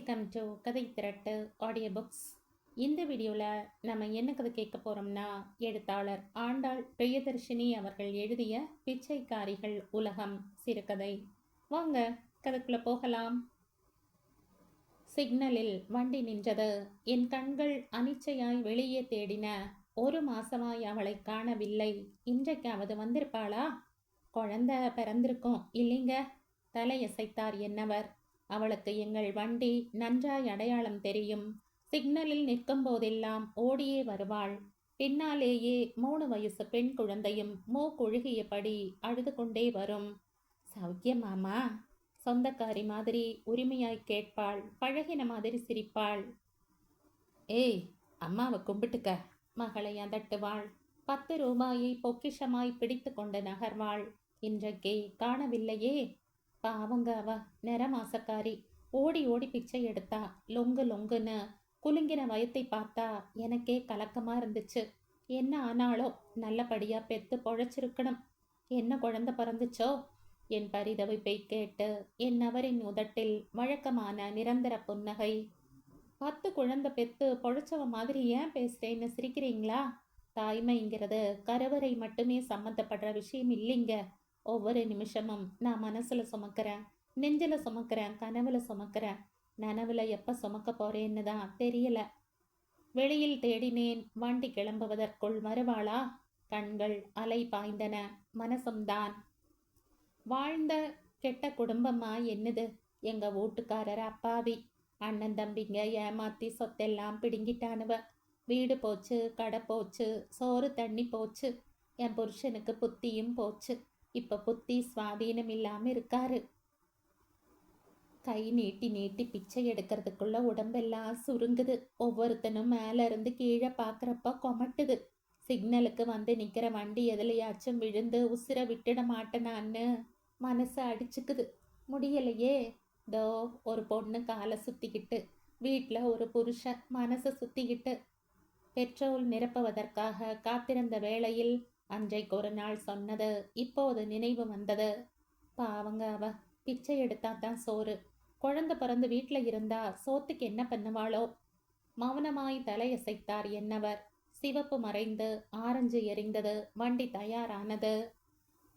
Welcome to கதை திரட்டு audio books. இந்த வீடியோவில் நம்ம என்ன கதை கேட்க போகிறோம்னா, எழுத்தாளர் ஆண்டாள் பிரியதர்ஷினி அவர்கள் எழுதிய பிச்சைக்காரிகள் உலகம் சிறுகதை. வாங்க கதைக்குள்ள போகலாம். சிக்னலில் வண்டி நின்றது. என் கண்கள் அனிச்சையாய் வெளியே தேடின. ஒரு மாசமாய் அவளை காணவில்லை. இன்றைக்காவது வந்திருப்பாளா? குழந்தை பிறந்திருக்கும் இல்லைங்க, தலையசைத்தார் என்னவர். அவளுக்கு எங்கள் வண்டி நன்றாய் அடையாளம் தெரியும். சிக்னலில் நிற்கும் போதெல்லாம் ஓடியே வருவாள். பின்னாலேயே 3 வயசு பெண் குழந்தையும் மூக்குழுகியபடி அழுது கொண்டே வரும். சௌக்கியமாமா? சொந்தக்காரி மாதிரி உரிமையாய் கேட்பாள். பழகின மாதிரி சிரிப்பாள். ஏய், அம்மாவை கும்பிட்டுக்க, மகளை அதட்டுவாள். 10 ரூபாயை பொக்கிஷமாய் பிடித்து கொண்டு நகர்வாள். இன்றைக்கே காணவில்லையே. பாவங்க அவ, நிறமாசக்காரி. ஓடி ஓடி பிச்சை எடுத்தா. லொங்கு லொங்குன்னு குலுங்கின வயத்தை பார்த்தா எனக்கே கலக்கமா இருந்துச்சு. என்ன ஆனாலோ நல்லபடியா பெத்து பொழைச்சிருக்கணும். என்ன குழந்தை பிறந்துச்சோ? என் பரிதவிப்பை கேட்டு என் நவரின் உதட்டில் வழக்கமான நிரந்தர புன்னகை. 10 குழந்தை பெத்து பொழைச்சவ மாதிரி ஏன் பேசுறேன்னு சிரிக்கிறீங்களா? தாய்மைங்கிறது கருவறை மட்டுமே சம்மந்தப்படுற விஷயம் இல்லைங்க. ஒவ்வொரு நிமிஷமும் நான் மனசுல சுமக்கிறேன், நெஞ்சில சுமக்கிறேன், கனவுல சுமக்கிறேன். நனவுல எப்ப சுமக்க போறேன்னு தான் தெரியல. வெளியில் தேடினேன். வண்டி கிளம்புவதற்குள் வருவாளா? கண்கள் அலை பாய்ந்தன. மனசும் தான். வாழ்ந்த கெட்ட குடும்பமா என்னது? எங்க வீட்டுக்காரர் அப்பாவி. அண்ணன் தம்பிங்க ஏமாத்தி சொத்தெல்லாம் பிடுங்கிட்டானுவ. வீடு போச்சு, கடை போச்சு, சோறு தண்ணி போச்சு. என் புருஷனுக்கு புத்தியும் போச்சு. இப்ப புத்தி சுவாதீனம் இல்லாம இருக்காரு. கை நீட்டி நீட்டி பிச்சை எடுக்கிறதுக்குள்ள உடம்பெல்லாம் சுருங்குது. ஒவ்வொருத்தனும் மேல இருந்து கீழே பாக்குறப்ப கொமட்டுது. சிக்னலுக்கு வந்து நிக்கிற வண்டி எதுலையாச்சும் விழுந்து உசிர விட்டுட மாட்டேனான்னு மனசு அடிச்சுக்குது. முடியலையே. தோ ஒரு பொண்ணு காலை சுத்திக்கிட்டு, வீட்டுல ஒரு புருஷன் மனசை சுத்திக்கிட்டு. பெட்ரோல் நிரப்புவதற்காக காத்திருந்த வேளையில் அன்றைக்கு ஒரு நாள் சொன்னது இப்போது நினைவு வந்தது. பாவங்க அவ, பிச்சை எடுத்தாதான் சோறு. குழந்தை பிறந்து வீட்டுல இருந்தா சோத்துக்கு என்ன பண்ணுவாளோ? மௌனமாய் தலையசைத்தார் என்னவர். சிவப்பு மறைந்து ஆரஞ்சு எரிந்தது. வண்டி தயாரானது.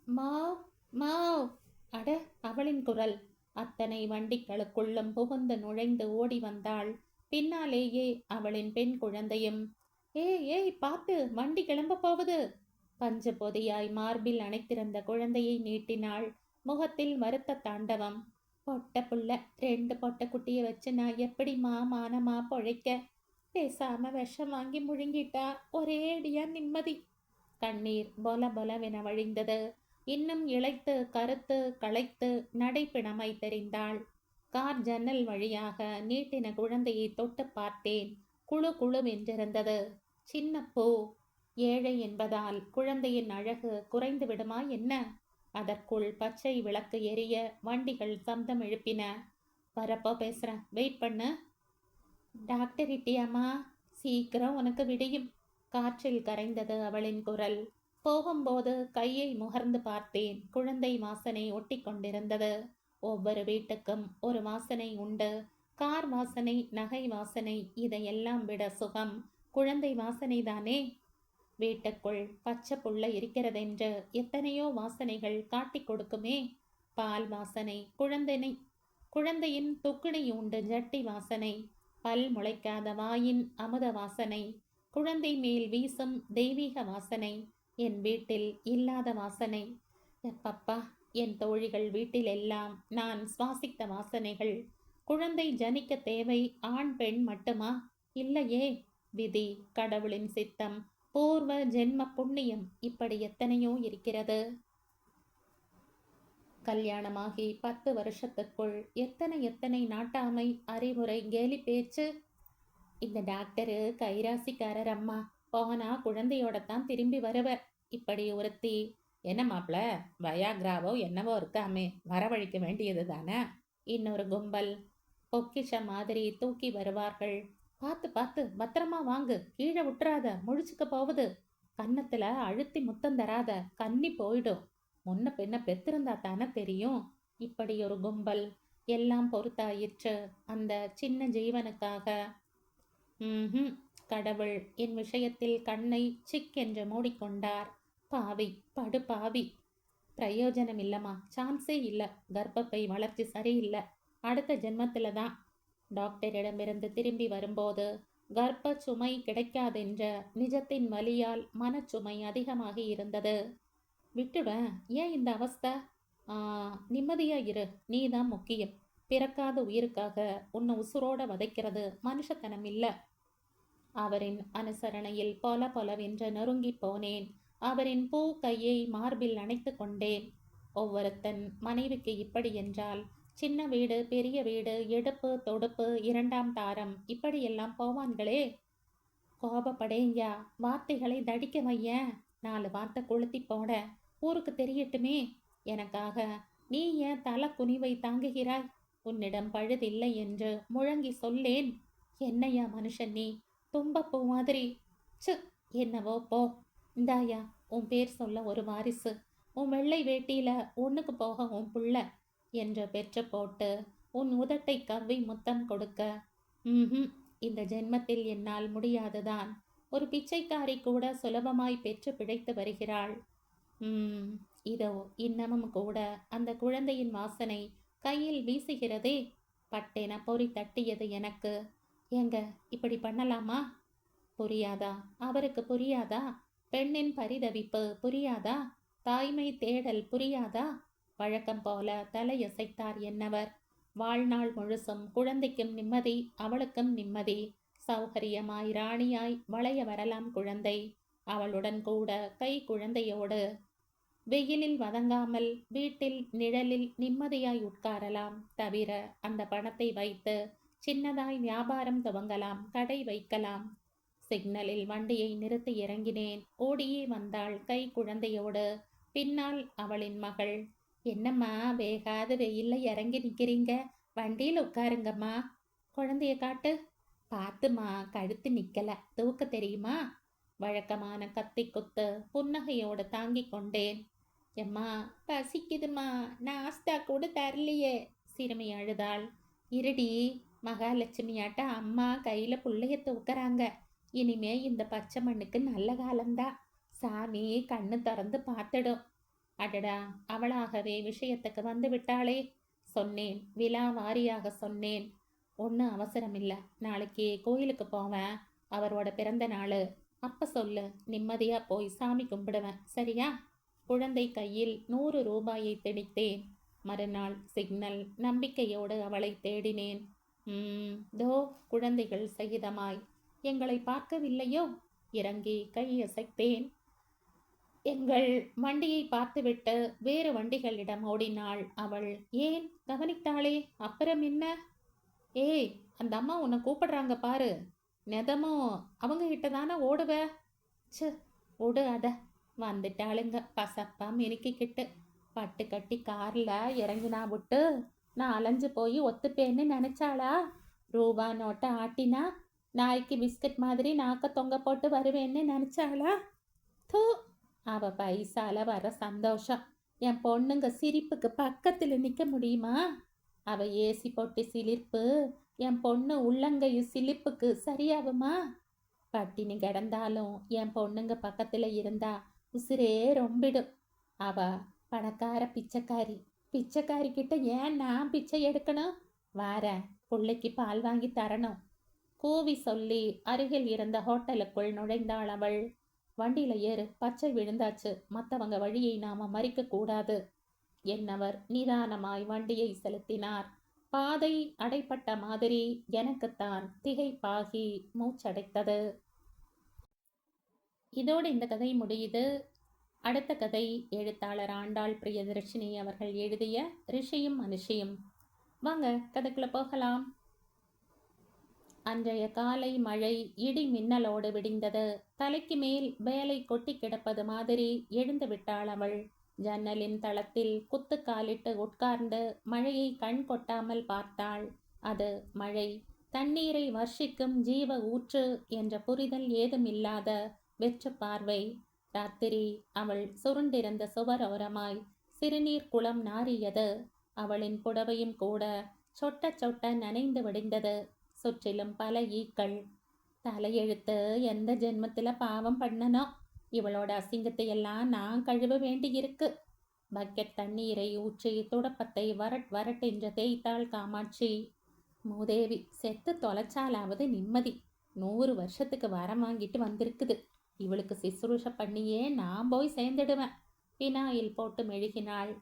மாவ் மாவ். அட, அவளின் குரல். அத்தனை வண்டிகளுக்குள்ளும் புகுந்து நுழைந்து ஓடி வந்தாள். பின்னாலேயே அவளின் பெண் குழந்தையும். ஏய் ஏய், பார்த்து, வண்டி கிளம்ப போவது. பஞ்சு பொதியாய் மார்பில் அணைத்திருந்த குழந்தையை நீட்டினாள். முகத்தில் வருத்த தாண்டவம். பொட்ட புள்ள, 2 பொட்ட குட்டிய வச்சு நான் எப்படிமா மானமா பொழைக்க? பேசாம விஷம் வாங்கி முழுங்கிட்டா ஒரே அடியா நிம்மதி. கண்ணீர் பொல பொலவென வழிந்தது. இன்னும் இளைத்து கருத்து களைத்து நடைப்பிணமை தெரிந்தாள். கார் ஜன்னல் வழியாக நீட்டின குழந்தையை தொட்டு பார்த்தேன். குழு குழுவென்றிருந்தது. சின்ன பூ. ஏழை என்பதால் குழந்தையின் அழகு குறைந்து விடுமா என்ன? அதற்குள் பச்சை விளக்கு எரிய வண்டிகள் சப்தம் எழுப்பின. வரப்போ பேசுறேன், வெயிட் பண்ணு. டாக்டர் இட்டியாமா? சீக்கிரம் உனக்கு விடியும். காற்றில் கரைந்தது அவளின் குரல். போகும்போது கையை முகர்ந்து பார்த்தேன். குழந்தை வாசனை ஒட்டி கொண்டிருந்தது. ஒவ்வொரு வீட்டுக்கும் ஒரு வாசனை உண்டு. கார் வாசனை, நகை வாசனை, இதையெல்லாம் விட சுகம் குழந்தை வாசனை தானே. வீட்டுக்குள் பச்சை புள்ள இருக்கிறதென்று எத்தனையோ வாசனைகள் காட்டி கொடுக்குமே. பால் வாசனை, குழந்தையின் துக்குணி உண்டு ஜட்டி வாசனை, பல் முளைக்காத வாயின் அமுத வாசனை, குழந்தை மேல் வீசும் தெய்வீக வாசனை, என் வீட்டில் இல்லாத வாசனை. எப்பப்பா, என் தோழிகள் வீட்டில் எல்லாம் நான் சுவாசித்த வாசனைகள். குழந்தை ஜனிக்க தேவை ஆண் பெண் மட்டுமா? இல்லையே. விதி, கடவுளின் சித்தம், பூர்வ ஜென்ம புண்ணியம், இப்படி எத்தனையோ இருக்கிறது. கல்யாணமாகி 10 வருஷத்துக்குள் எத்தனை எத்தனை நாட்டாமை, அறிவுரை, கேலி பேச்சு. இந்த டாக்டரு கைராசிக்காரர் அம்மா. போனா குழந்தையோட தான் திரும்பி வருவ. இப்படி ஒருத்தி. என்ன மாப்பிள, வயாகிராவோ என்னவோ இருக்காமே, வரவழைக்க வேண்டியது தானே. இன்னொரு கும்பல் பொக்கிஷ மாதிரி தூக்கி வருவார்கள். பார்த்து பார்த்து, பத்திரமா வாங்கு, கீழே விட்டுறாத, முழிச்சுக்க போகுது. கன்னத்துல அழுத்தி முத்தம் தராத, கன்னி போயிடும். முன்ன பின்ன பெத்திருந்தா தானே தெரியும். இப்படி ஒரு கும்பல். எல்லாம் பொறுத்தாயிற்று அந்த சின்ன ஜீவனுக்காக. ம்ஹும். கடவுள் என் விஷயத்தில் கண்ணை சிக் என்று மூடிக்கொண்டார். பாவி, படு பாவி. பிரயோஜனம் இல்லம்மா, சான்ஸே இல்லை. கர்ப்பப்பை வளர்ச்சி சரியில்லை. அடுத்த ஜென்மத்துல தான். டாக்டரிடமிருந்து திரும்பி வரும்போது கர்ப்ப சுமை கிடைக்காதென்ற நிஜத்தின் வலியால் மனச்சுமை அதிகமாகி இருந்தது. விட்டுடுவேன், ஏன் இந்த அவஸ்தை? நிம்மதியா இரு, நீதான் முக்கியம். பிறக்காத உயிருக்காக உன்னை உசுரோட வதைக்கிறது மனுஷத்தனம் இல்லை. அவரின் அனுசரணையில் பொல பொலவென்று நொறுங்கி போனேன். அவரின் பூ கையை மார்பில் அணைத்து கொண்டேன். ஒவ்வொருத்தன் மனைவிக்கு இப்படி என்றால், சின்ன வீடு பெரிய வீடு, எடுப்பு தொடுப்பு, இரண்டாம் தாரம், இப்படியெல்லாம் போவான்களே. கோபப்படேங்கயா, வார்த்தைகளை தடிக்க வையன். 4 வார்த்தை கொளுத்தி போட ஊருக்கு தெரியட்டுமே. எனக்காக நீ ஏன் தலை குனிவை தாங்குகிறாய்? உன்னிடம் பழுதில்லை என்று முழங்கி சொல்லேன். என்னையா மனுஷன் நீ? தும்பப்பூ மாதிரி. சு, என்னவோ போ. இந்தாயா உன் பேர் சொல்ல ஒரு வாரிசு. உன் வெள்ளை வேட்டியில ஒண்ணுக்கு போக உன் புள்ள என்று பெற்று போட்டு உன் உதட்டை கவ்வி முத்தம் கொடுக்க. இந்த ஜென்மத்தில் என்னால் முடியாதுதான். ஒரு பிச்சைக்காரி கூட சுலபமாய் பெற்று பிழைத்து வருகிறாள். இதோ இன்னமும் கூட அந்த குழந்தையின் வாசனை கையில் வீசுகிறதே. பட்டென பொறி தட்டியது எனக்கு. ஏங்க இப்படி பண்ணலாமா? புரியாதா? அவருக்கு புரியாதா? பெண்ணின் பரிதவிப்பு புரியாதா? தாய்மை தேடல் புரியாதா? வழக்கம் போல தலையசைத்தார் என்னவர். வாழ்நாள் முழுசும் குழந்தைக்கும் நிம்மதி, அவளுக்கும் நிம்மதி. சௌகரியமாய் ராணியாய் வளைய வரலாம் குழந்தை. அவளுடன் கூட கை குழந்தையோடு வெயிலில் வதங்காமல் வீட்டில் நிழலில் நிம்மதியாய் உட்காரலாம். தவிர அந்த பணத்தை வைத்து சின்னதாய் வியாபாரம் துவங்கலாம், கடை வைக்கலாம். சிக்னலில் வண்டியை நிறுத்தி இறங்கினேன். ஓடியே வந்தாள் கை குழந்தையோடு. பின்னால் அவளின் மகள். என்னம்மா வேகாத வெயில்ல இறங்கி நிக்கிறீங்க? வண்டியில் உட்காருங்கம்மா. குழந்தைய காட்டு. பார்த்துமா, கழுத்து நிக்கல, தூக்க தெரியுமா? வழக்கமான கத்தி குத்து புன்னகையோடு தாங்கி கொண்டேன். எம்மா பசிக்குதுமா, நாஸ்தா கூட தரலையே. சிறுமி அழுதாள். இருடி, மகாலட்சுமியாட்ட அம்மா கையில புள்ளைய தூக்குறாங்க. இனிமே இந்த பச்சை மண்ணுக்கு நல்ல காலம்தா. சாமி கண்ணு திறந்து பார்த்துடும். அடடா, அவளாகவே விஷயத்துக்கு வந்து விட்டாளே. சொன்னேன், விழா வாரியாக சொன்னேன். ஒன்றும் அவசரம் இல்லை, நாளைக்கு கோயிலுக்கு போவேன், அவரோட பிறந்த நாள். அப்ப சொல்லு, நிம்மதியா போய் சாமி கும்பிடுவேன், சரியா? குழந்தை கையில் 100 ரூபாயை திணித்தேன். மறுநாள் சிக்னல். நம்பிக்கையோடு அவளை தேடினேன். தோ குழந்தைகள் சகிதமாய். எங்களை பார்க்கவில்லையோ? இறங்கி கையசைத்தேன். எங்கள் வண்டியை பார்த்துவிட்டு வேறு வண்டிகளிடம் ஓடினாள் அவள். ஏன் கவனித்தாளே? அப்புறம் என்ன? ஏய், அந்த அம்மா உன்னை கூப்பிடுறாங்க பாரு. நெதமும் அவங்க கிட்ட தானே ஓடுவ. சு, ஓடு. அத வந்துட்டாளுங்க பசப்பா மினுக்கிக்கிட்டு. பட்டு கட்டி கார்ல இறங்கினா விட்டு நான் அலைஞ்சு போய் ஒத்துப்பேன்னு நினைச்சாளா? ரூபா நோட்டை ஆட்டினா நாய்க்கு பிஸ்கட் மாதிரி நாக்க தொங்க போட்டு வருவேன்னு நினைச்சாளா? தூ, அவ பைசால வர சந்தோஷம் என் பொண்ணுங்க சிரிப்புக்கு பக்கத்துல நிக்க முடியுமா? அவ ஏசி போட்டு சிலிர்ப்பு என் பொண்ணு உள்ளங்கையு சிலிப்புக்கு சரியாகுமா? பட்டினி கிடந்தாலும் என் பொண்ணுங்க பக்கத்துல இருந்தா உசிரே ரொம்பிடும். அவ பணக்கார பிச்சைக்காரி. பிச்சைக்காரி கிட்ட ஏன் நான் பிச்சை எடுக்கணும்? வார பிள்ளைக்கு பால் வாங்கி தரணும். கூவி சொல்லி அருகில் இருந்த ஹோட்டலுக்குள் நுழைந்தாள் அவள். வண்டியில ஏறு, பச்சை விழுந்தாச்சு, மற்றவங்க வழியை நாம மறிக்க கூடாது என்னவர் நிதானமாய் வண்டியை செலுத்தினார். பாதை அடைப்பட்ட மாதிரி எனக்குத்தான் திகைப்பாகி மூச்சடைத்தது. இதோடு இந்த கதை முடியுது. அடுத்த கதை எழுத்தாளர் ஆண்டாள் பிரியதர்ஷினி அவர்கள் எழுதிய ரிஷியும் மனுஷியும். வாங்க கதைக்குள்ள போகலாம். அன்றைய காலை மழை இடி மின்னலோடு விடிந்தது. தலைக்கு மேல் வேலை கொட்டி கிடப்பது மாதிரி எழுந்து விட்டாள் அவள். ஜன்னலின் தளத்தில் குத்து காலிட்டு உட்கார்ந்து மழையை கண் கொட்டாமல் பார்த்தாள். அது மழை, தண்ணீரை வர்ஷிக்கும் ஜீவ ஊற்று என்ற புரிதல் ஏதும் இல்லாத வெற்று பார்வை. ராத்திரி அவள் சுருண்டிருந்த சுவரோரமாய் சிறுநீர் குளம் நாறியது. அவளின் புடவையும் கூட சொட்ட சொட்ட நனைந்து விடிந்தது. சுற்றிலும் பல ஈக்கள். தலையெழுத்து எந்த ஜென்மத்துல பாவம் பண்ணனோ, இவளோட அசிங்கத்தை எல்லாம் நான் கழுவ வேண்டியிருக்கு. பக்கெட் தண்ணீரை ஊற்றி துடப்பத்தை வரட் வரட்டென்று தேய்த்தாள் காமாட்சி. மூதேவி செத்து தொலைச்சாலாவது நிம்மதி. 100 வருஷத்துக்கு வரம் வாங்கிட்டு வந்திருக்குது. இவளுக்கு சிசுரூஷ பண்ணியே நான் போய் சேர்ந்துடுவேன். பினாயில் போட்டு மெழுகினாள்.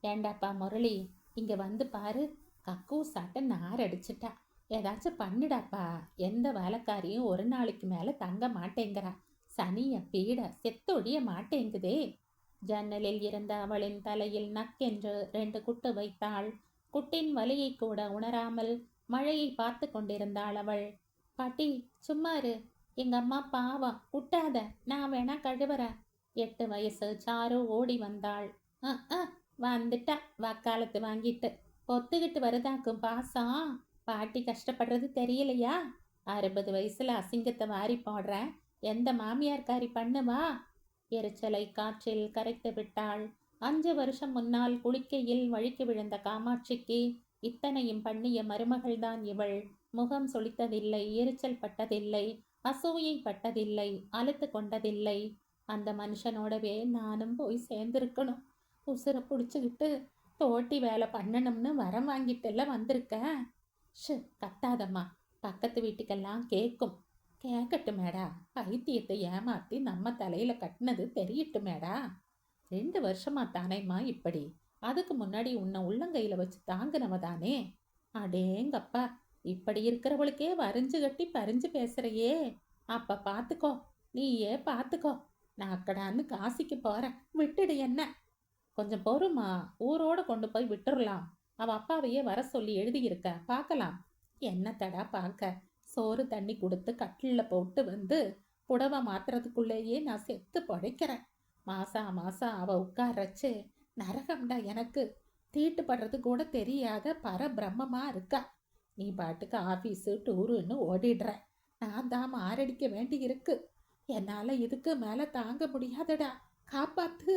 ஏண்டாப்பா முரளி, இங்க வந்து பாரு. கக்கூசாட்ட நார் அடிச்சிட்டா. ஏதாச்சும் பண்ணுடாப்பா. எந்த வேலைக்காரியும் ஒரு நாளைக்கு மேல தங்க மாட்டேங்கிறா. சனிய பீட செத்தொழிய மாட்டேங்குதே. ஜன்னலில் இருந்த அவளின் தலையில் நக்கென்று 2 குட்டு வைத்தாள். குட்டின் வலியை கூட உணராமல் மழையை பார்த்து கொண்டிருந்தாள் அவள். பாட்டி சும்மாரு, எங்க அம்மா பாவம், குட்டாத, நான் வேணா கழுவுறேன். 8 வயசு சாரு ஓடி வந்தாள். வந்துட்டா வக்காலத்து வாங்கிட்டு. பொத்துக்கிட்டு வருதாக்கும் பாசம். பாட்டி கஷ்டப்படுறது தெரியலையா? 60 வயசுல அசிங்கத்தை வாரி போடுறேன். எந்த மாமியார்காரி பண்ணுவா? எரிச்சலை காற்றில் கரைத்து விட்டாள். 5 வருஷம் முன்னால் குளிக்கையில் வழுக்கி விழுந்த காமாட்சிக்கு இத்தனையும் பண்ணிய மருமகள்தான் இவள். முகம் சொலித்ததில்லை, எரிச்சல் பட்டதில்லை, அசூயை பட்டதில்லை, அழுத்து கொண்டதில்லை. அந்த மனுஷனோடவே நானும் போய் சேர்ந்திருக்கணும். உசுரை பிடிச்சிக்கிட்டு தோட்டி வேலை பண்ணணும்னு வரம் வாங்கிட்டெல்லாம் வந்திருக்கேன். கத்தாதம்மா, பக்கத்து வீட்டுக்கெல்லாம் கேட்கும். கேட்கட்டு மேடா. பைத்தியத்தை ஏமாத்தி நம்ம தலையில கட்டினது தெரியட்டு மேடா. 2 வருஷமா தானேம்மா இப்படி. அதுக்கு முன்னாடி உன்னை உள்ளங்கையில வச்சு தாங்கினவ தானே. அடேங்கப்பா, இப்படி இருக்கிறவளுக்கே வரிஞ்சு கட்டி பறிஞ்சு பேசுறையே. அப்ப பாத்துக்கோ, நீயே பாத்துக்கோ. நான் அக்கடான்னு காசிக்கு போறேன், விட்டுடு என்ன. கொஞ்சம் பொறுமா, ஊரோட கொண்டு போய் விட்டுறலாம். அவ அப்பாவையே வர சொல்லி எழுதியிருக்க, பார்க்கலாம். என்ன தடா பார்க்க. சோறு தண்ணி கொடுத்து கட்டிலில் போட்டு வந்து புடவை மாத்துறதுக்குள்ளேயே நான் செத்து பழைக்கிறேன். மாசம் அவ உட்காரச்சு நரகம்டா எனக்கு. தீட்டுப்படுறது கூட தெரியாத பரபிரம்மமா இருக்கா. நீ பாட்டுக்கு ஆஃபீஸு டூருன்னு ஓடிடுற. நான் தான் மாரடிக்க வேண்டி இருக்கு. என்னால இதுக்கு மேல தாங்க முடியாதடா, காப்பாத்து.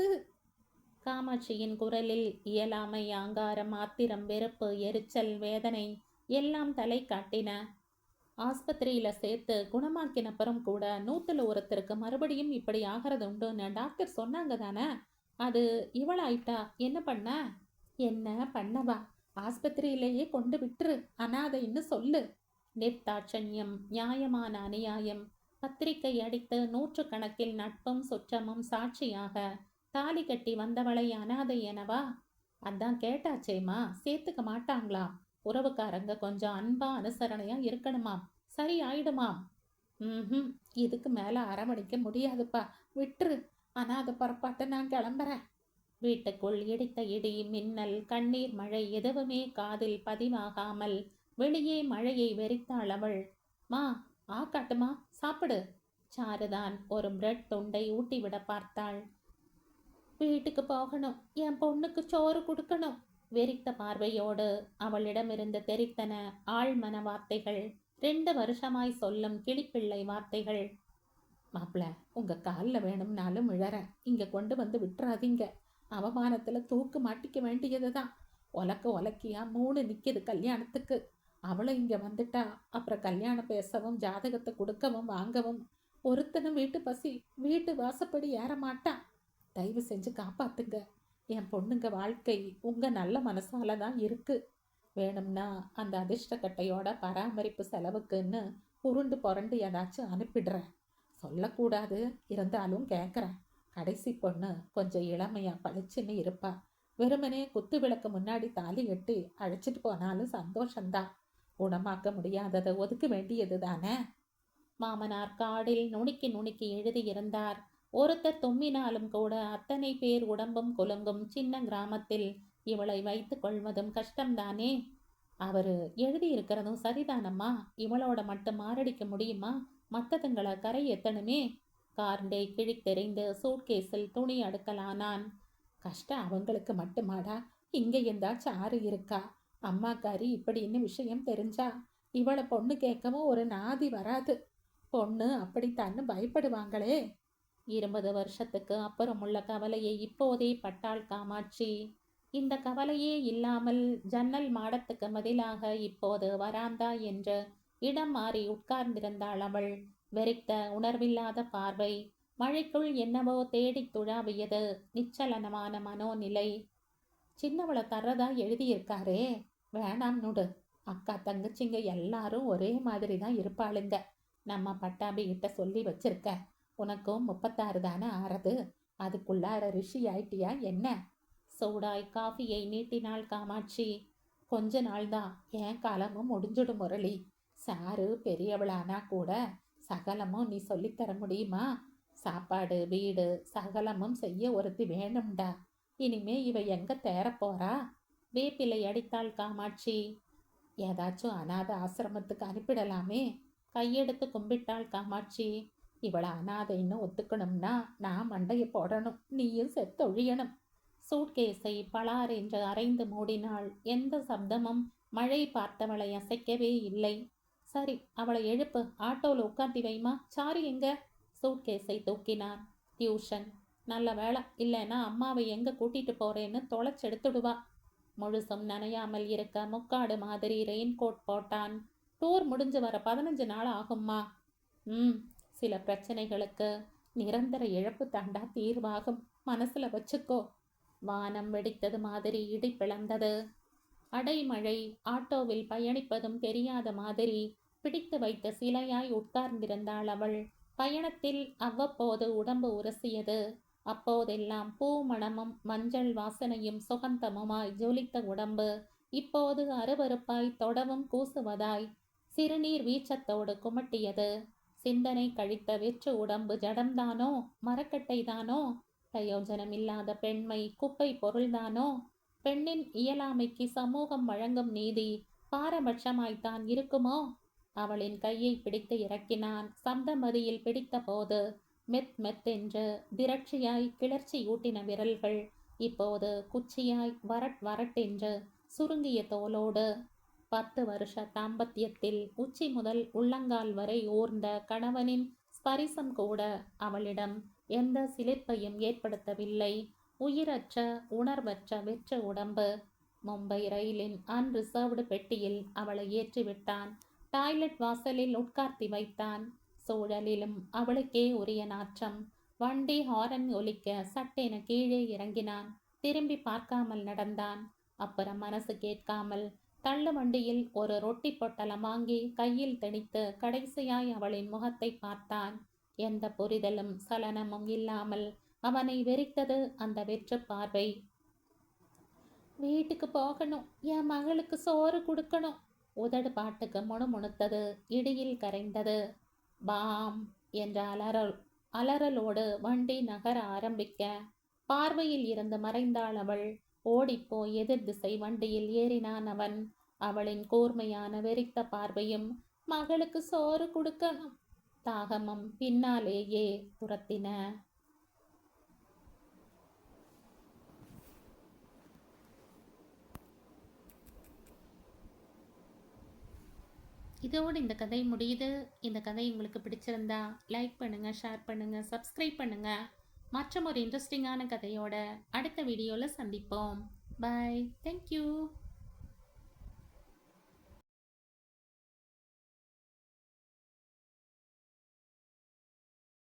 காமாட்சியின் குரலில் இயலாமை, ஆங்காரம், ஆத்திரம், வெறுப்பு, எரிச்சல், வேதனை எல்லாம் தலை காட்டின. ஆஸ்பத்திரியில சேர்த்து குணமாக்கினப்புறம் கூட 100ல் ஒருத்தருக்கு மறுபடியும் இப்படி ஆகிறது உண்டுன்னு டாக்டர் சொன்னாங்க தானே. அது இவளாயிட்டா. என்ன பண்ண? என்ன பண்ணவா? ஆஸ்பத்திரியிலேயே கொண்டு விட்டுரு, அனாதைன்னு சொல்லு. நிர்தாட்சண்யம், நியாயமான அநியாயம். பத்திரிகை அடித்து 100 கணக்கில் நட்பும் சுற்றமும் சாட்சியாக தாலி கட்டி வந்தவளை அனாதை எனவா? அதான் கேட்டாச்சேம்மா, சேர்த்துக்க மாட்டாங்களாம். உறவுக்காரங்க கொஞ்சம் அன்பா அனுசரணையா இருக்கணுமாம், சரி ஆயிடுமாம். இதுக்கு மேல அரவணைக்க முடியாதுப்பா, விட்டுரு. அனாதை புறப்பாட்ட நான் கிளம்புறேன். வீட்டுக்குள் இடித்த இடி, மின்னல், கண்ணீர் மழை எதுவுமே காதில் பதிவாகாமல் வெளியே மழையை வெறித்தாள் அவள். மா, காட்டுமா, சாப்பிடு. சாருதான் ஒரு பிரெட் துண்டை ஊட்டிவிட பார்த்தாள். வீட்டுக்கு போகணும், என் பொண்ணுக்கு சோறு கொடுக்கணும். வெறித்த பார்வையோடு அவளிடமிருந்து தெரித்தன ஆழ்மன வார்த்தைகள். 2 வருஷமாய் சொல்லும் கிளிப்பிள்ளை வார்த்தைகள். மாப்பிள்ள, உங்க காலில் வேணும்னாலும் விழறேன், இங்க கொண்டு வந்து விட்டுறாதீங்க. அவமானத்துல தூக்கு மாட்டிக்க வேண்டியதுதான். உலக்கியா 3 நிக்குது கல்யாணத்துக்கு. அவளும் இங்க வந்துட்டா அப்புறம் கல்யாணம் பேசவும் ஜாதகத்தை கொடுக்கவும் வாங்கவும் ஒருத்தனும் வீட்டு பசி வீட்டு வாசப்படி ஏற மாட்டா. தயவு செஞ்சு காப்பாத்துங்க. என் பொண்ணுங்க வாழ்க்கை உங்க நல்ல மனசால தான் இருக்கு. வேணும்னா அந்த அதிர்ஷ்டக்கட்டையோட பராமரிப்பு செலவுக்குன்னு உருண்டு புரண்டு ஏதாச்சும் அனுப்பிடுறேன். சொல்லக்கூடாது, இருந்தாலும் கேட்குறேன். கடைசி பொண்ணு கொஞ்சம் இளமையா பளிச்சுன்னு இருப்பா. வெறுமனே குத்து விளக்கு முன்னாடி தாலி கட்டி அழைச்சிட்டு போனாலும் சந்தோஷந்தான். குணமாக்க முடியாததை ஒதுக்க வேண்டியது தானே. மாமனார் காடில் நுணுக்கி நுணுக்கி எழுதியிருந்தார். ஒருத்தர் தும்மினாலும் கூட அத்தனை பேர் உடம்பும் குலுங்கும் சின்ன கிராமத்தில் இவளை வைத்து கொள்வதும் கஷ்டம்தானே. அவரு எழுதியிருக்கிறதும் சரிதானம்மா. இவளோட மட்டும் மாரடிக்க முடியுமா? மற்றதுங்களை கரை எத்தனுமே. கார்ண்டை கிழித்தெறிந்து சூட்கேஸில் துணி அடுக்கலானான். கஷ்டம் அவங்களுக்கு மட்டுமாடா, இங்க எந்தாச்சும் ஆறு இருக்கா? அம்மாக்காரி இப்படின்னு விஷயம் தெரிஞ்சா இவளை பொண்ணு கேட்கவும் ஒரு நாதி வராது. பொண்ணு அப்படித்தான்னு பயப்படுவாங்களே. 20 வருஷத்துக்கு அப்புறமுள்ள கவலையை இப்போதே பட்டாள் காமாட்சி. இந்த கவலையே இல்லாமல் ஜன்னல் மாடத்துக்கு பதிலாக இப்போது வராந்தா என்று இடம் மாறி உட்கார்ந்திருந்தாள் அவள். வெறித்த உணர்வில்லாத பார்வை, மழைக்குள் என்னவோ தேடித் துழாவியது. நிச்சலனமான மனோநிலை. சின்னவளை தர்றதா எழுதியிருக்காரே, வேணாம் நுடு. அக்கா தங்கச்சிங்க எல்லாரும் ஒரே மாதிரி தான் இருப்பாளுங்க. நம்ம பட்டாபி கிட்ட சொல்லி வச்சிருக்க. உனக்கும் 36 தானே ஆறது. அதுக்குள்ளார ரிஷி ஆயிட்டியா என்ன? சூடாய் காஃபியை நீட்டினாள் காமாட்சி. கொஞ்ச நாள்தான், என் காலமும் முடிஞ்சுடும் முரளி. சாரு பெரியவளானா கூட சகலமும் நீ சொல்லித்தர முடியுமா? சாப்பாடு வீடு சகலமும் செய்ய ஒருத்தி வேணும்டா. இனிமே இவ எங்க தேரப்போறா? வேப்பிலை அடித்தாள் காமாட்சி. ஏதாச்சும் அநாத ஆசிரமத்துக்கு அனுப்பிடலாமே. கையெடுத்து கும்பிட்டாள் காமாட்சி. இவளை அநாதைன்னு ஒத்துக்கணும்னா நான் மண்டைய போடணும், நீயும் செத்தொழியணும். சூட்கேஸை பளார் என்று அரைந்து மூடினாள். எந்த சப்தமும் மழை பார்த்தவளை அசைக்கவே இல்லை. சரி, அவளை எழுப்பு. ஆட்டோல உட்காந்து வைமா. சாரி எங்க? சூட்கேஸை தூக்கினான். டியூஷன். நல்ல வேலை, இல்லைன்னா அம்மாவை எங்க கூட்டிட்டு போறேன்னு தொலைச்செடுத்துடுவா. முழுசும் நனையாமல் இருக்க முக்காடு மாதிரி ரெயின்கோட் போட்டான். டூர் முடிஞ்சு வர 15 நாள் ஆகும்மா. சில பிரச்சனைகளுக்கு நிரந்தர இழப்பு தாண்டா தீர்வாகும். மனசுல வச்சுக்கோ. வானம் வெடித்தது மாதிரி இடி பிளந்தது. அடைமழை. ஆட்டோவில் பயணிப்பதும் தெரியாத மாதிரி பிடித்து வைத்த சிலையாய் உட்கார்ந்திருந்தாள் அவள். பயணத்தில் அவ்வப்போது உடம்பு உரசியது. அப்போதெல்லாம் பூ மணமும் மஞ்சள் வாசனையும் சுகந்தமுமாய் ஜொலித்த உடம்பு இப்போது அருவருப்பாய் தொடவும் கூசுவதாய் சிறுநீர் வீச்சத்தோடு குமட்டியது. சிந்தனை கழித்த வெற்று உடம்பு ஜடம்தானோ, மரக்கட்டைதானோ? பிரயோஜனமில்லாத பெண்மை குப்பை பொருள்தானோ? பெண்ணின் இயலாமைக்கு சமூகம் வழங்கும் நீதி பாரபட்சமாய்த்தான் இருக்குமோ? அவளின் கையை பிடித்து இறக்கினான். சப்தமதியில் பிடித்த போது மெத் மெத் என்று திரட்சியாய் கிளர்ச்சி ஊட்டின விரல்கள் இப்போது குச்சியாய் வரட் வரட்டென்று சுருங்கிய தோலோடு. 10 வருஷ தாம்பத்தியத்தில் உச்சி முதல் உள்ளங்கால் வரை ஊர்ந்த கணவனின் ஸ்பரிசம் கூட அவளிடம் எந்த சிலிர்ப்பையும் ஏற்படுத்தவில்லை. உயிரற்ற உணர்வற்ற வெற்ற உடம்பு. மும்பை ரயிலின் அன்ரிசர்வ்டு பெட்டியில் அவளை ஏற்றிவிட்டான். டாய்லெட் வாசலில் உட்கார்த்தி வைத்தான். சூழலிலும் அவளுக்கே உரிய நாற்றம். வண்டி ஹாரன் ஒலிக்க சட்டென கீழே இறங்கினான். திரும்பி பார்க்காமல் நடந்தான். அப்புறம் மனசு கேட்காமல் தள்ளு வண்டியில் ஒரு ரொட்டி பொட்டலம் வாங்கி கையில் திணித்து கடைசியாய் அவளின் முகத்தை பார்த்தான். எந்த புரிதலும் சலனமும் இல்லாமல் அவனை வெறித்தது அந்த வெற்று பார்வை. வீட்டுக்கு போகணும், என் மகளுக்கு சோறு கொடுக்கணும். உதடு பாட்டுக்கு முணுமுணுத்தது. இடியில் கரைந்தது. பாம் என்ற அலறலோடு வண்டி நகர ஆரம்பிக்க பார்வையில் இருந்து மறைந்தாள் அவள். ஓடிப்போய் எதிர் திசை வண்டியில் ஏறினான் அவன். அவளின் கூர்மையான வெறித்த பார்வையும் மகளுக்கு சோறு கொடுக்கணும் தாகமும் பின்னாலேயே துரத்தின. இதோடு இந்த கதை முடியுது. இந்த கதை உங்களுக்கு பிடிச்சிருந்தா லைக் பண்ணுங்கள், ஷேர் பண்ணுங்கள், சப்ஸ்கிரைப் பண்ணுங்கள். மற்றும் ஒரு இன்ட்ரெஸ்டிங்கான கதையோட அடுத்த வீடியோவில் சந்திப்போம். பாய். தேங்க்யூ.